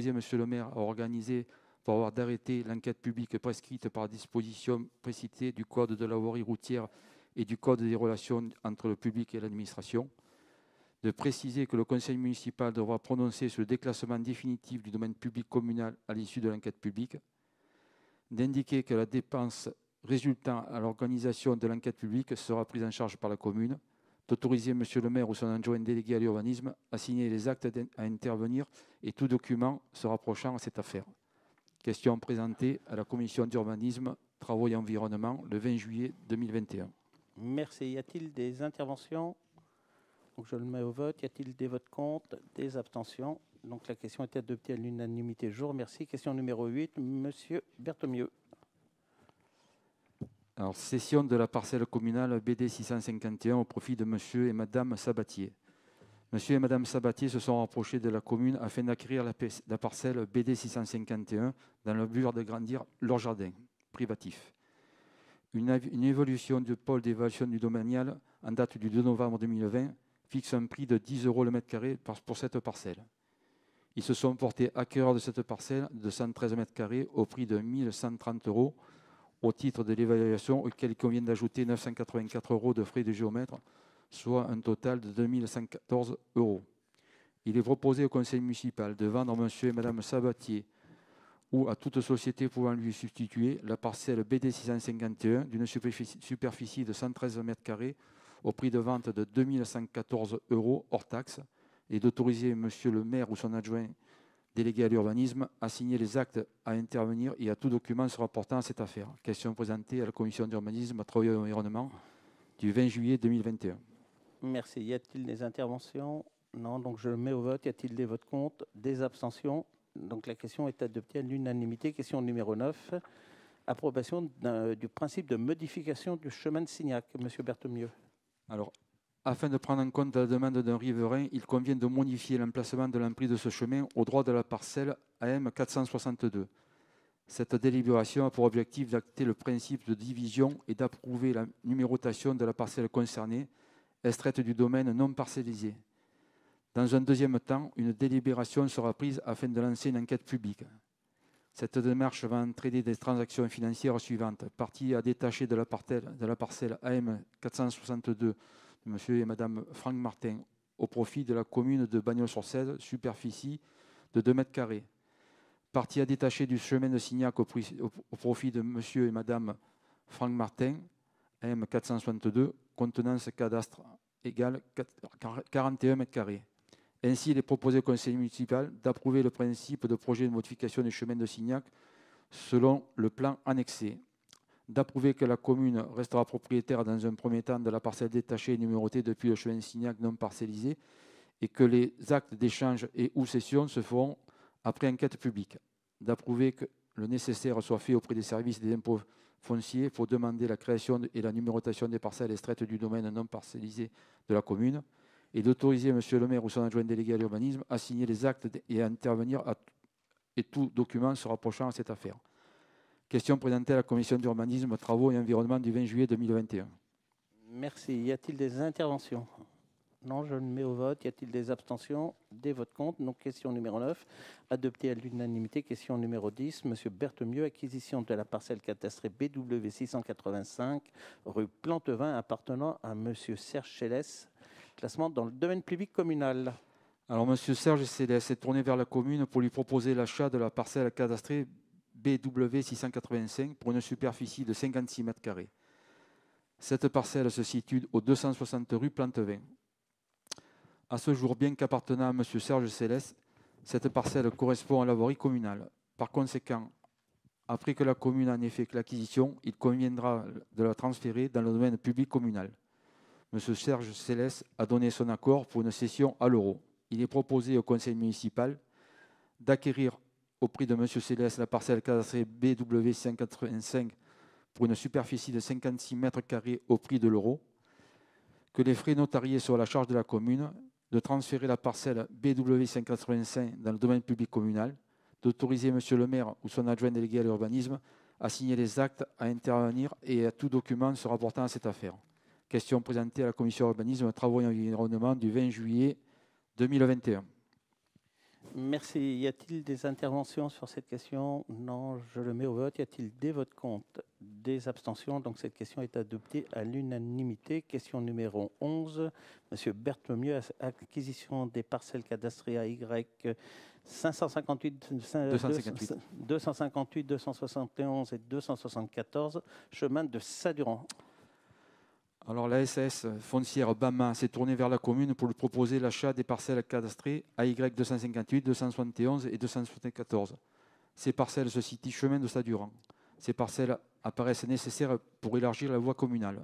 Speaker 7: M. le maire à organiser pour avoir d'arrêter l'enquête publique prescrite par la disposition précitée du Code de la voirie routière et du Code des relations entre le public et l'administration, de préciser que le conseil municipal devra prononcer sur le déclassement définitif du domaine public communal à l'issue de l'enquête publique, d'indiquer que la dépense résultant à l'organisation de l'enquête publique sera prise en charge par la commune, d'autoriser M. le maire ou son adjoint délégué à l'urbanisme à signer les actes à intervenir et tout document se rapprochant à cette affaire. Question présentée à la commission d'urbanisme, travaux et environnement le 20 juillet 2021.
Speaker 1: Merci. Y a-t-il des interventions? Donc je le mets au vote. Y a-t-il des votes contre? Des abstentions? Donc la question est adoptée à l'unanimité. Je vous remercie. Question numéro 8, Monsieur Berthemieux.
Speaker 7: Alors, cession de la parcelle communale BD 651 au profit de Monsieur et Madame Sabatier. Monsieur et Madame Sabatier se sont rapprochés de la commune afin d'acquérir la parcelle BD 651 dans le but d'agrandir leur jardin privatif. Une évolution du pôle d'évaluation du domanial en date du 2 novembre 2020 fixe un prix de 10 € le mètre carré pour cette parcelle. Ils se sont portés acquéreurs de cette parcelle de 113 mètres carrés au prix de 1 130 € au titre de l'évaluation, auquel il convient d'ajouter 984 € de frais de géomètre, soit un total de 2 114 €. Il est proposé au conseil municipal de vendre à monsieur et madame Sabatier ou à toute société pouvant lui substituer la parcelle BD 651 d'une superficie de 113 mètres carrés au prix de vente de 2 114 € hors taxe et d'autoriser monsieur le maire ou son adjoint délégué à l'urbanisme à signer les actes à intervenir et à tout document se rapportant à cette affaire. Question présentée à la commission d'urbanisme, travaux et environnement du 20 juillet 2021.
Speaker 1: Merci. Y a-t-il des interventions? Non, donc je le mets au vote. Y a-t-il des votes contre? Des abstentions? Donc la question est adoptée à l'unanimité. Question numéro 9, approbation du principe de modification du chemin de Signac. Monsieur Berthemieux.
Speaker 7: Alors, afin de prendre en compte la demande d'un riverain, il convient de modifier l'emplacement de l'emprise de ce chemin au droit de la parcelle AM 462. Cette délibération a pour objectif d'acter le principe de division et d'approuver la numérotation de la parcelle concernée, extraite du domaine non parcellisé. Dans un deuxième temps, une délibération sera prise afin de lancer une enquête publique. Cette démarche va entraîner des transactions financières suivantes. Partie à détacher de la parcelle AM 462, monsieur et madame Franck Martin, au profit de la commune de Bagnols-sur-Cèze, superficie de 2 mètres carrés. Partie à détacher du chemin de Signac au profit de monsieur et madame Franck Martin, AM 462, contenance cadastre égale 41 mètres carrés. Ainsi, il est proposé au conseil municipal d'approuver le principe de projet de modification du chemin de Signac selon le plan annexé, d'approuver que la commune restera propriétaire dans un premier temps de la parcelle détachée et numérotée depuis le chemin de Signac non parcellisé et que les actes d'échange et ou cession se feront après enquête publique, d'approuver que le nécessaire soit fait auprès des services des impôts fonciers pour demander la création et la numérotation des parcelles extraites du domaine non parcellisé de la commune, et d'autoriser M. le maire ou son adjoint délégué à l'urbanisme à signer les actes et à intervenir et tout document se rapprochant à cette affaire. Question présentée à la commission d'urbanisme, travaux et environnement du 20 juillet 2021.
Speaker 1: Merci. Y a-t-il des interventions? Non, je le mets au vote. Y a-t-il des abstentions? Des votes contre? Donc question numéro 9, adoptée à l'unanimité. Question numéro 10, Monsieur Berthemieux, acquisition de la parcelle cadastrée BW 685, rue Plantevin, appartenant à Monsieur Serge Célès, classement dans le domaine public communal.
Speaker 7: Alors, M. Serge Célès s'est tourné vers la commune pour lui proposer l'achat de la parcelle cadastrée BW 685 pour une superficie de 56 mètres carrés. Cette parcelle se situe au 260 rue Plantevin. À ce jour, bien qu'appartenant à M. Serge Célès, cette parcelle correspond à la voirie communale. Par conséquent, après que la commune en ait fait l'acquisition, il conviendra de la transférer dans le domaine public communal. M. Serge Célès a donné son accord pour une cession à l'euro. Il est proposé au conseil municipal d'acquérir au prix de M. Célès la parcelle cadastrée BW 585 pour une superficie de 56 mètres carrés au prix de l'euro, que les frais notariés soient à la charge de la commune, de transférer la parcelle BW 585 dans le domaine public communal, d'autoriser M. le maire ou son adjoint délégué à l'urbanisme à signer les actes, à intervenir et à tout document se rapportant à cette affaire. Question présentée à la commission urbanisme, travaux et environnement du 20 juillet 2021.
Speaker 1: Merci. Y a-t-il des interventions sur cette question? Non, je le mets au vote. Y a-t-il des votes contre? Des abstentions? Donc cette question est adoptée à l'unanimité. Question numéro 11. Monsieur Berthemieux, acquisition des parcelles cadastrées AY 558, 258, 271 et 274, chemin de Saduran.
Speaker 7: Alors la SAS foncière BAMA s'est tournée vers la commune pour lui proposer l'achat des parcelles cadastrées AY 258, 271 et 274. Ces parcelles se situent chemin de Saduran. Ces parcelles apparaissent nécessaires pour élargir la voie communale.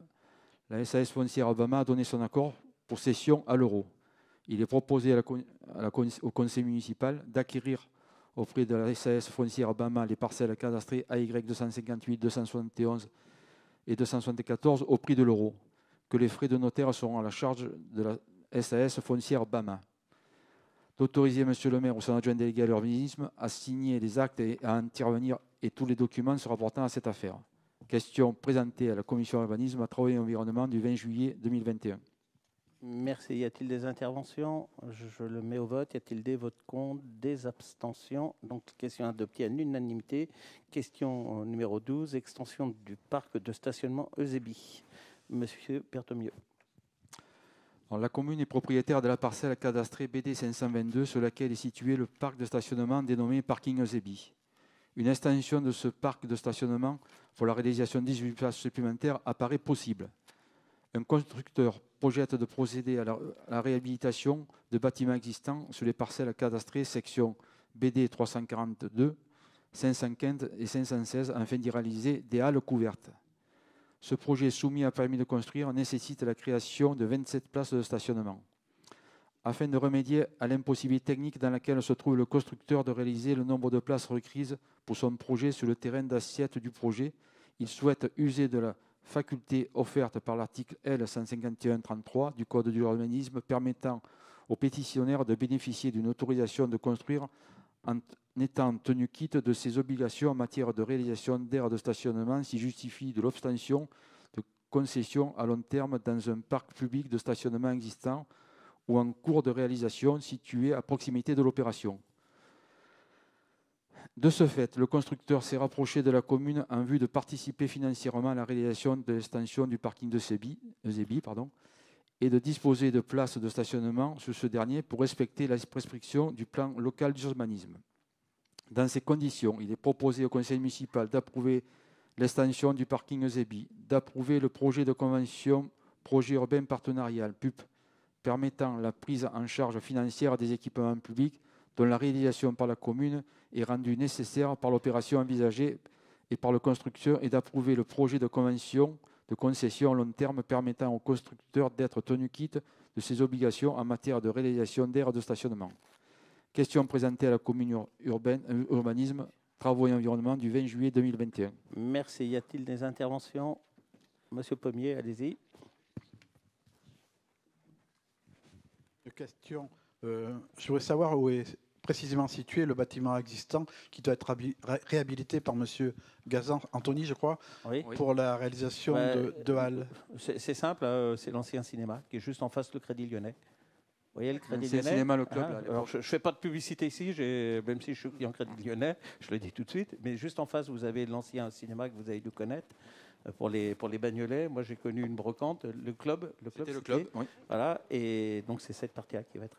Speaker 7: La SAS foncière BAMA a donné son accord pour cession à l'euro. Il est proposé au conseil municipal d'acquérir auprès de la SAS foncière BAMA les parcelles cadastrées AY 258, 271 et 274 au prix de l'euro, que les frais de notaire seront à la charge de la SAS foncière BAMA. D'autoriser M. le maire ou son adjoint délégué à l'urbanisme à signer les actes et à intervenir et tous les documents se rapportant à cette affaire. Question présentée à la commission urbanisme, travaux et environnement du 20 juillet 2021.
Speaker 1: Merci. Y a-t-il des interventions? Je le mets au vote. Y a-t-il des votes contre? Des abstentions? Donc, question adoptée à l'unanimité. Question numéro 12, extension du parc de stationnement Eusébi. Monsieur Berthemieux.
Speaker 7: La commune est propriétaire de la parcelle cadastrée BD 522 sur laquelle est situé le parc de stationnement dénommé Parking Eusébi. Une extension de ce parc de stationnement pour la réalisation de 18 places supplémentaires apparaît possible. Un constructeur projette de procéder à la réhabilitation de bâtiments existants sur les parcelles cadastrées section BD 342, 515 et 516 afin d'y réaliser des halles couvertes. Ce projet soumis à permis de construire nécessite la création de 27 places de stationnement. Afin de remédier à l'impossibilité technique dans laquelle se trouve le constructeur de réaliser le nombre de places requises pour son projet sur le terrain d'assiette du projet, il souhaite user de la faculté offerte par l'article L 151-33 du Code de l'urbanisme permettant aux pétitionnaires de bénéficier d'une autorisation de construire en étant tenu quitte de ses obligations en matière de réalisation d'aires de stationnement s'il justifie de l'obtention de concessions à long terme dans un parc public de stationnement existant ou en cours de réalisation situé à proximité de l'opération. De ce fait, le constructeur s'est rapproché de la commune en vue de participer financièrement à la réalisation de l'extension du parking de Eusébi et de disposer de places de stationnement sur ce dernier pour respecter la prescription du plan local d'urbanisme. Dans ces conditions, il est proposé au conseil municipal d'approuver l'extension du parking Eusébi, d'approuver le projet de convention projet urbain partenarial PUP permettant la prise en charge financière des équipements publics dont la réalisation par la commune est rendue nécessaire par l'opération envisagée et par le constructeur et d'approuver le projet de convention de concession à long terme permettant au constructeur d'être tenu quitte de ses obligations en matière de réalisation d'aires de stationnement. Question présentée à la commune urbanisme, travaux et environnement du 20 juillet 2021.
Speaker 1: Merci. Y a-t-il des interventions? Monsieur Pommier, allez-y.
Speaker 4: Question. Je voudrais savoir où est précisément situé le bâtiment existant qui doit être réhabilité par M. Gazan, Anthony, je crois,
Speaker 1: Oui.
Speaker 4: pour la réalisation de halles.
Speaker 1: C'est simple, c'est l'ancien cinéma qui est juste en face du Crédit Lyonnais. Vous voyez le Crédit
Speaker 7: C'est
Speaker 1: Lyonnais,
Speaker 7: le cinéma, le club.
Speaker 1: hein. Alors, je ne fais pas de publicité ici, même si je suis client Crédit Lyonnais, je le dis tout de suite, mais juste en face, vous avez l'ancien cinéma que vous avez dû connaître. Pour les Bagnolais, moi j'ai connu une brocante, le club.
Speaker 7: C'était le club, oui.
Speaker 1: Voilà, et donc c'est cette partie-là qui va être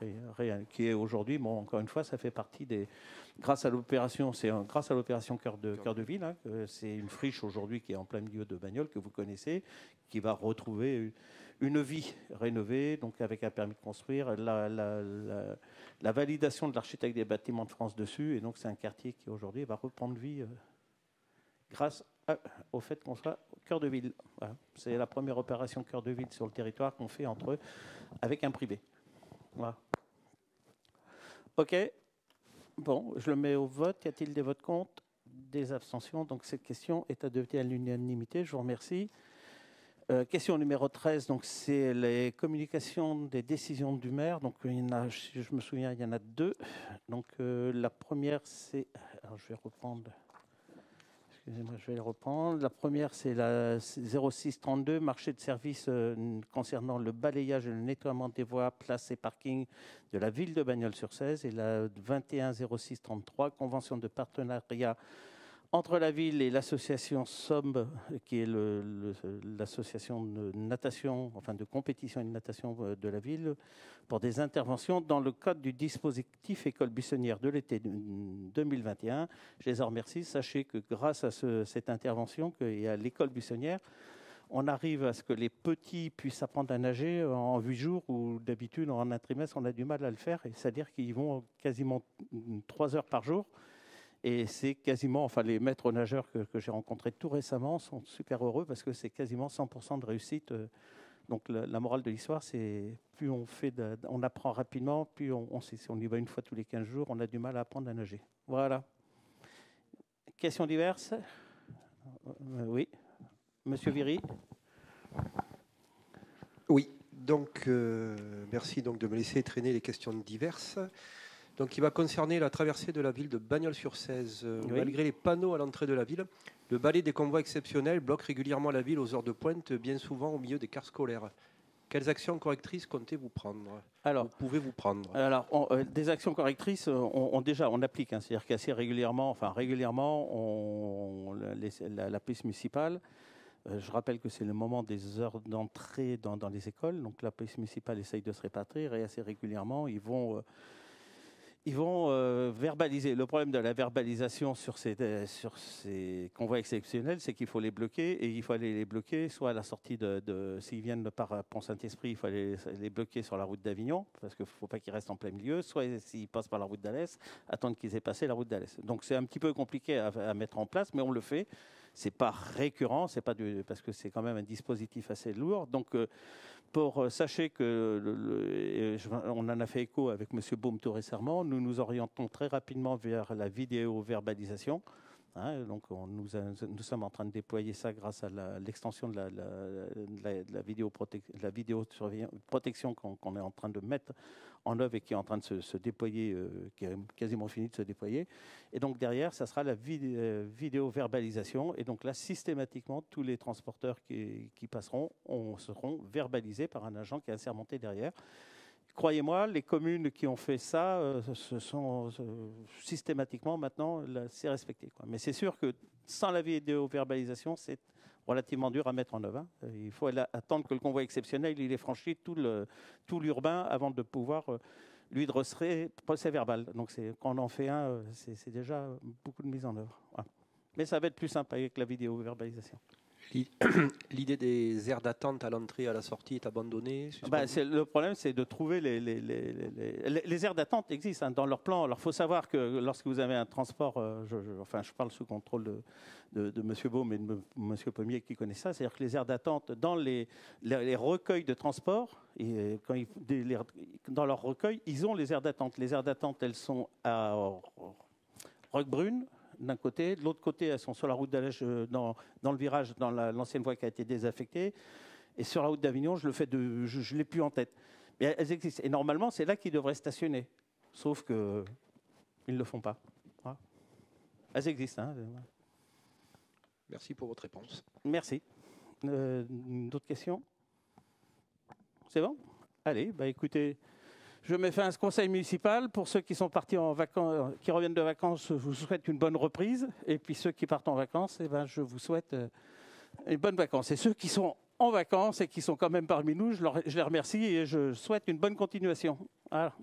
Speaker 1: qui est aujourd'hui, bon, encore une fois, ça fait partie des, grâce à l'opération Cœur de Ville, hein, c'est une friche aujourd'hui qui est en plein milieu de Bagnoles que vous connaissez, qui va retrouver une vie rénovée, donc avec un permis de construire, la validation de l'architecte des bâtiments de France dessus, et donc c'est un quartier qui aujourd'hui va reprendre vie grâce au fait qu'on soit au cœur de ville. Voilà. C'est la première opération cœur de ville sur le territoire qu'on fait avec un privé. Voilà. OK. Bon, je le mets au vote. Y a-t-il des votes contre? Des abstentions? Donc cette question est adoptée à l'unanimité. Je vous remercie. Question numéro 13, donc c'est les communications des décisions du maire. Donc il y en a, si je me souviens, il y en a deux. Donc la première, c'est... Alors je vais reprendre... excusez-moi, je vais les reprendre. La première, c'est la 0632, marché de services concernant le balayage et le nettoiement des voies, places et parkings de la ville de Bagnols-sur-Cèze. Et la 21 0633, convention de partenariat entre la ville et l'association SOMB, qui est l'association de natation, enfin de compétition et de natation de la ville, pour des interventions dans le cadre du dispositif École buissonnière de l'été 2021. Je les en remercie. Sachez que grâce à cette intervention et à l'école buissonnière, on arrive à ce que les petits puissent apprendre à nager en 8 jours, où d'habitude, en un trimestre, on a du mal à le faire. C'est-à-dire qu'ils vont quasiment 3 heures par jour. Et c'est quasiment, enfin les maîtres nageurs que j'ai rencontrés tout récemment sont super heureux parce que c'est quasiment 100% de réussite. Donc la morale de l'histoire, c'est plus on apprend rapidement, plus on sait. Si on y va une fois tous les 15 jours, on a du mal à apprendre à nager. Voilà. Questions diverses? Oui. Monsieur Viry.
Speaker 6: Oui, donc merci donc de me laisser traîner les questions diverses. Donc, il va concerner la traversée de la ville de Bagnols-sur-Cèze. Oui. Malgré les panneaux à l'entrée de la ville, le balai des convois exceptionnels bloque régulièrement la ville aux heures de pointe, bien souvent au milieu des cars scolaires. Quelles actions correctrices comptez-vous prendre? Pouvez-vous prendre?
Speaker 1: Alors, des actions correctrices, on applique. Hein, c'est-à-dire qu'assez régulièrement, la police municipale, je rappelle que c'est le moment des heures d'entrée dans les écoles. Donc, la police municipale essaye de se répartir et assez régulièrement, ils vont verbaliser. Le problème de la verbalisation sur ces convois exceptionnels, c'est qu'il faut les bloquer, et il faut aller les bloquer soit à la sortie s'ils viennent par Pont-Saint-Esprit, il faut aller les bloquer sur la route d'Avignon, parce qu'il ne faut pas qu'ils restent en plein milieu, soit s'ils passent par la route d'Alès, attendre qu'ils aient passé la route d'Alès. Donc c'est un petit peu compliqué à mettre en place, mais on le fait. C'est pas récurrent, parce que c'est quand même un dispositif assez lourd. Donc sachez que on en a fait écho avec M. Baume tout récemment. Nous nous orientons très rapidement vers la vidéo-verbalisation. Hein, donc nous sommes en train de déployer ça grâce à l'extension de la vidéoprotection qu'on est en train de mettre en œuvre et qui est en train de se déployer, qui est quasiment fini de se déployer. Et donc derrière, ça sera la vidéo-verbalisation. Et donc là, systématiquement, tous les transporteurs qui passeront seront verbalisés par un agent qui est assermenté derrière. Croyez-moi, les communes qui ont fait ça, systématiquement maintenant, c'est respecté, quoi. Mais c'est sûr que sans la vidéo-verbalisation, c'est relativement dur à mettre en œuvre. Hein. Il faut attendre que le convoi exceptionnel il ait franchi tout l'urbain avant de pouvoir lui dresser procès-verbal. Donc quand on en fait un, c'est déjà beaucoup de mise en œuvre. Voilà. Mais ça va être plus simple avec la vidéo-verbalisation.
Speaker 6: L'idée des aires d'attente à l'entrée et à la sortie est abandonnée?
Speaker 1: Le problème, c'est de trouver les aires d'attente existent hein, dans leur plan. Alors, il faut savoir que lorsque vous avez un transport, je parle sous contrôle de M. Baume et de M. Pommier qui connaissent ça, c'est-à-dire que les aires d'attente, dans les recueils de transport, dans leur recueil, ils ont les aires d'attente. Les aires d'attente, elles sont à Roquebrune, d'un côté, de l'autre côté, elles sont sur la route d'Alès, dans le virage, dans l'ancienne voie qui a été désaffectée. Et sur la route d'Avignon, je ne l'ai plus en tête. Mais elles existent. Et normalement, c'est là qu'ils devraient stationner. Sauf qu'ils ne le font pas. Voilà. Elles existent. Hein.
Speaker 6: Merci pour votre réponse.
Speaker 1: Merci. D'autres questions? C'est bon? Allez, écoutez... Je mets fin à ce conseil municipal. Pour ceux qui sont partis en vacances, qui reviennent de vacances, je vous souhaite une bonne reprise. Et puis ceux qui partent en vacances, je vous souhaite une bonne vacances. Et ceux qui sont en vacances et qui sont quand même parmi nous, je les remercie et je souhaite une bonne continuation. Voilà.